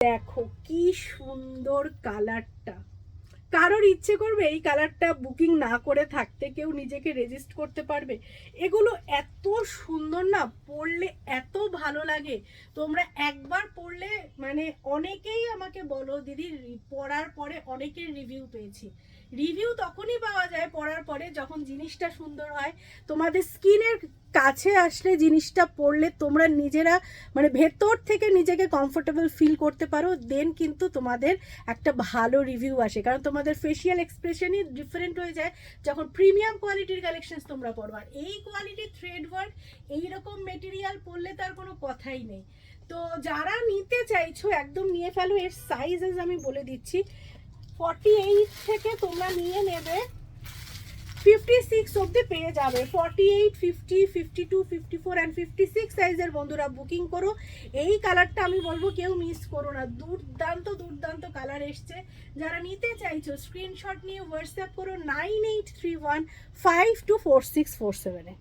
দেখো কি সুন্দর কালারটা। কারোর ইচ্ছে করবে এই কালারটা বুকিং না করে থাকতে? কেউ নিজেকে রেজিস্ট করতে পারবে? এগুলো এত সুন্দর না, পরলে এত ভালো লাগে। তোমরা একবার পরলে মানে অনেকেই আমাকে বলো দিদি পরার পরে অনেকের রিভিউ পেয়েছি। রিভিউ তখনই পাওয়া যায় পরার পরে যখন জিনিসটা সুন্দর হয়। তোমাদের স্কিনের কাছে আসলে জিনিসটা পরলে তোমরা নিজেরা মানে ভেতর থেকে নিজেকে কমফোর্টেবল ফিল করতে পারো, দেন কিন্তু তোমাদের একটা ভালো রিভিউ আসে। কারণ তোমাদের ফেশিয়াল এক্সপ্রেশনই ডিফারেন্ট হয়ে যায় যখন প্রিমিয়াম কোয়ালিটির কালেকশন তোমরা পরো। আর এই কোয়ালিটির থ্রেড ওয়ার্ক এইরকম মেটেরিয়াল পরলে তার কোনো কথাই নেই। তো যারা নিতে চাইছো একদম নিয়ে ফেলো। এর সাইজেস আমি বলে দিচ্ছি, 48 থেকে তোমরা নিয়ে নেবে 56 অবধি পেয়ে যাবে। 48, 50, 52, 54 অ্যান্ড 56 সাইজের বন্ধুরা বুকিং করো। এই কালারটা আমি বলবো কেউ মিস করো না, দুর্দান্ত দুর্দান্ত কালার এসছে। যারা নিতে চাইছো স্ক্রিনশট নিয়ে হোয়াটসঅ্যাপ করো 9831524647-এ।